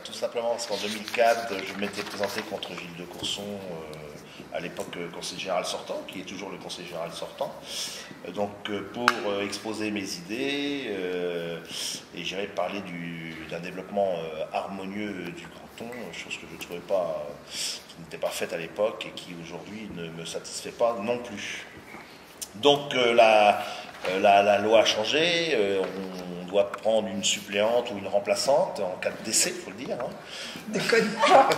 tout simplement parce qu'en 2004, je m'étais présenté contre Gilles de Courson, à l'époque conseiller général sortant, qui est toujours le conseiller général sortant, donc pour exposer mes idées et j'irais parler d'un développement harmonieux du canton, chose que je ne trouvais pas, qui n'était pas faite à l'époque et qui aujourd'hui ne me satisfait pas non plus. Donc la loi a changé, on doit prendre une suppléante ou une remplaçante en cas de décès, il faut le dire. Hein. Déconne pas.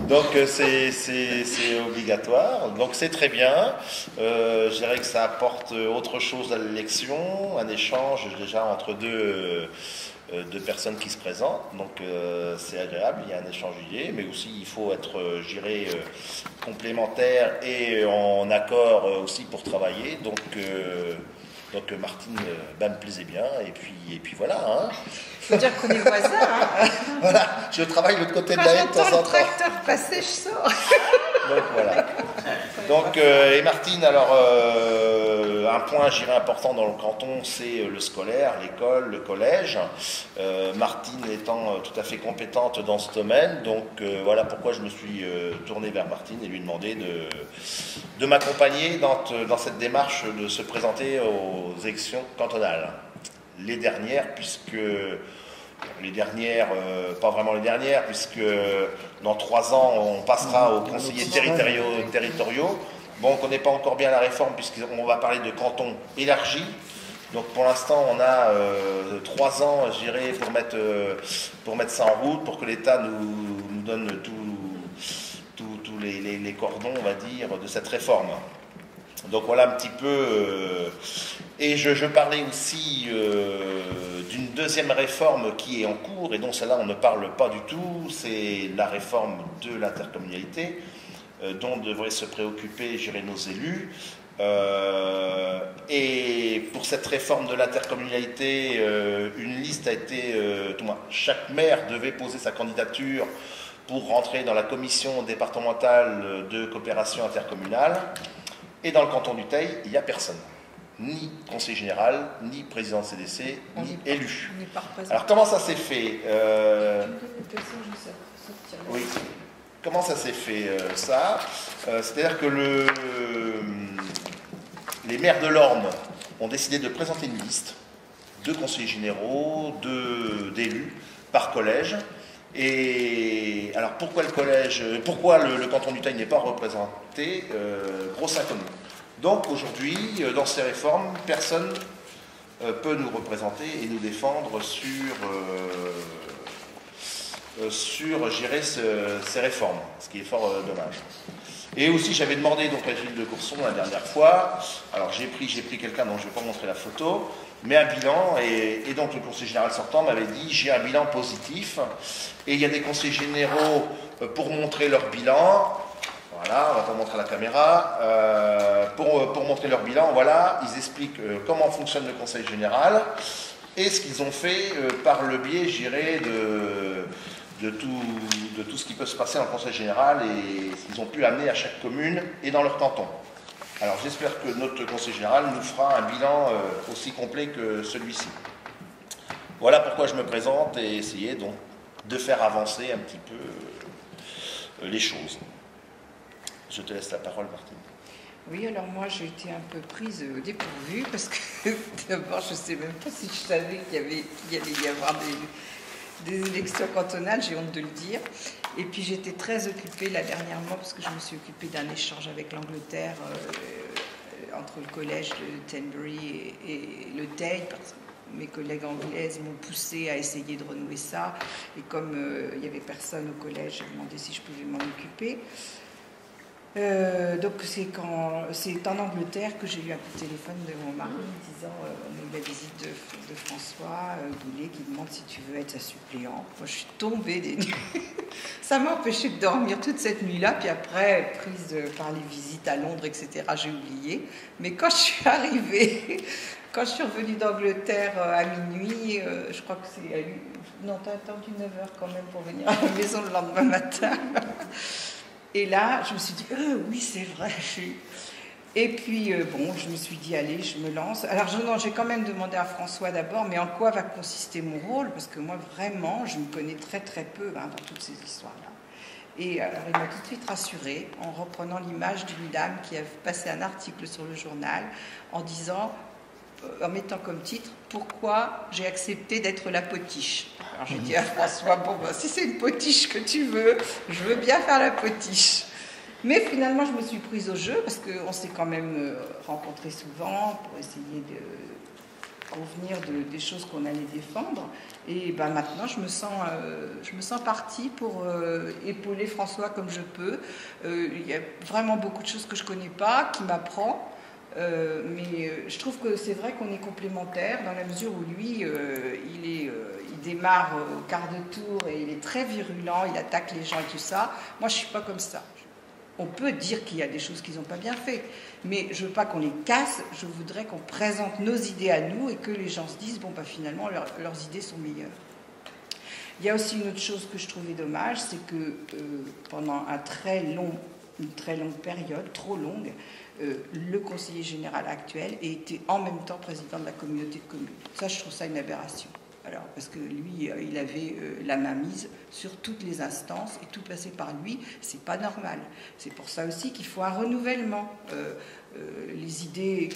Donc c'est obligatoire, donc c'est très bien. Je dirais que ça apporte autre chose à l'élection, un échange déjà entre deux personnes qui se présentent, donc c'est agréable, il y a un échange d'idées, mais aussi il faut être, je dirais, complémentaire et en accord aussi pour travailler, donc Martine me plaisait bien, et puis voilà. Hein. Faut dire qu'on est voisins. Hein. Voilà, je travaille de l'autre côté de la haie de temps en temps. Quand j'entends le tracteur passer, je sors. Donc voilà. Donc, et Martine, alors, un point, je dirais, important dans le canton, c'est le scolaire, l'école, le collège. Martine étant tout à fait compétente dans ce domaine, donc voilà pourquoi je me suis tourné vers Martine et lui demandé de m'accompagner dans cette démarche de se présenter aux élections cantonales. Les dernières, pas vraiment les dernières, puisque dans 3 ans, on passera aux conseillers territoriaux. Bon, on ne connaît pas encore bien la réforme, puisqu'on va parler de canton élargi. Donc pour l'instant, on a 3 ans, je dirais, pour mettre ça en route, pour que l'État nous donne tous les cordons, on va dire, de cette réforme. Donc voilà un petit peu. Et je parlais aussi d'une deuxième réforme qui est en cours et dont celle-là on ne parle pas du tout. C'est la réforme de l'intercommunalité dont devraient se préoccuper, je dirais, nos élus. Et pour cette réforme de l'intercommunalité, une liste a été. Chaque maire devait poser sa candidature pour rentrer dans la commission départementale de coopération intercommunale. Et dans le canton du Teil, il n'y a personne. Ni conseiller général, ni président de CDC, ni élu. Alors comment ça s'est fait Oui. Comment ça s'est fait ça c'est-à-dire que les maires de l'Orne ont décidé de présenter une liste de conseillers généraux, d'élus par collège. Et alors pourquoi le canton du Teil n'est pas représenté grosse inconnue. Donc aujourd'hui, dans ces réformes, personne peut nous représenter et nous défendre sur gérer ces réformes, ce qui est fort dommage. Et aussi, j'avais demandé donc à Gilles de Courson la dernière fois, alors j'ai pris quelqu'un dont je ne vais pas montrer la photo, mais un bilan, et donc le conseiller général sortant m'avait dit j'ai un bilan positif, et il y a des conseillers généraux pour montrer leur bilan, voilà, on va pas montrer à la caméra, pour montrer leur bilan, voilà, ils expliquent comment fonctionne le conseil général, et ce qu'ils ont fait par le biais, je dirais, de tout ce qui peut se passer en conseil général et ce qu'ils ont pu amener à chaque commune et dans leur canton. Alors j'espère que notre conseil général nous fera un bilan aussi complet que celui-ci. Voilà pourquoi je me présente et essayer donc de faire avancer un petit peu les choses. Je te laisse la parole, Martine. Oui, alors moi j'ai été un peu prise au dépourvu parce que d'abord je ne sais même pas si je savais qu'il allait y avoir des élections cantonales, j'ai honte de le dire. Et puis j'étais très occupée là dernièrement parce que je me suis occupée d'un échange avec l'Angleterre entre le collège de Tenbury et le Teil, parce que mes collègues anglaises m'ont poussée à essayer de renouer ça. Et comme il n'y avait personne au collège, j'ai demandé si je pouvais m'en occuper. Donc c'est en Angleterre que j'ai eu un coup de téléphone de mon mari me disant on a eu la visite de François Goulet qui demande si tu veux être sa suppléante. Moi je suis tombée des nues. Ça m'a empêché de dormir toute cette nuit-là, puis après prise par les visites à Londres, etc. j'ai oublié. Mais quand je suis arrivée, quand je suis revenue d'Angleterre à minuit, je crois que c'est non, t'as attendu 9h quand même pour venir à la maison le lendemain matin. Et là, je me suis dit, oui, c'est vrai. Et puis, bon, je me suis dit, allez, je me lance. Alors, j'ai quand même demandé à François d'abord, mais en quoi va consister mon rôle? Parce que moi, vraiment, je me connais très très peu dans toutes ces histoires-là. Et alors, il m'a tout de suite rassurée en reprenant l'image d'une dame qui a passé un article sur le journal en disant, en mettant comme titre, pourquoi j'ai accepté d'être la potiche. Alors, j'ai dit à François, bon, ben, si c'est une potiche que tu veux, je veux bien faire la potiche. Mais finalement, je me suis prise au jeu parce qu'on s'est quand même rencontrés souvent pour essayer de convenir des choses qu'on allait défendre. Et ben maintenant, je me sens partie pour épauler François comme je peux. Il y a vraiment beaucoup de choses que je ne connais pas, qui m'apprend. Mais je trouve que c'est vrai qu'on est complémentaires dans la mesure où lui, il démarre au quart de tour et il est très virulent, il attaque les gens et tout ça. Moi, je ne suis pas comme ça. On peut dire qu'il y a des choses qu'ils n'ont pas bien fait, mais je ne veux pas qu'on les casse, je voudrais qu'on présente nos idées à nous et que les gens se disent, bon, bah, finalement, leurs idées sont meilleures. Il y a aussi une autre chose que je trouvais dommage, c'est que pendant une très longue période, trop longue, le conseiller général actuel ait été en même temps président de la communauté de communes. Ça, je trouve ça une aberration. Alors, parce que lui, il avait la main mise sur toutes les instances et tout passait par lui, c'est pas normal. C'est pour ça aussi qu'il faut un renouvellement. Les idées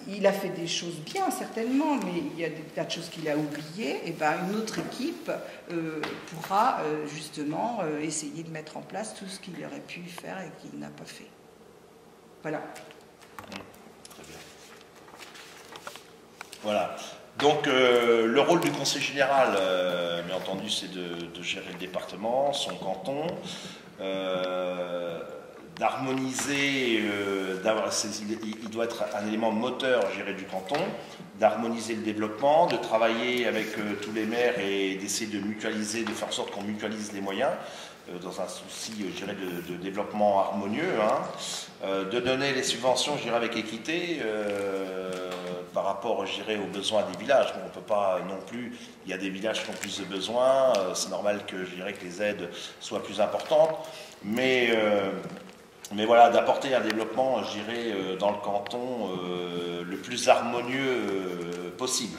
il a fait des choses bien certainement, mais il y a des tas de choses qu'il a oubliées. Et ben une autre équipe pourra justement essayer de mettre en place tout ce qu'il aurait pu faire et qu'il n'a pas fait. Voilà. Très bien. Voilà. Donc le rôle du conseil général, bien entendu, c'est de gérer le département, son canton, d'harmoniser, il doit être un élément moteur, je dirais, du canton, d'harmoniser le développement, de travailler avec tous les maires et d'essayer de mutualiser, de faire en sorte qu'on mutualise les moyens, dans un souci, je dirais, de développement harmonieux, de donner les subventions, je dirais, avec équité, par rapport, je dirais, aux besoins des villages. Bon, on ne peut pas non plus, il y a des villages qui ont plus de besoins, c'est normal que, je dirais, que les aides soient plus importantes, mais voilà, d'apporter un développement, je dirais, dans le canton le plus harmonieux possible.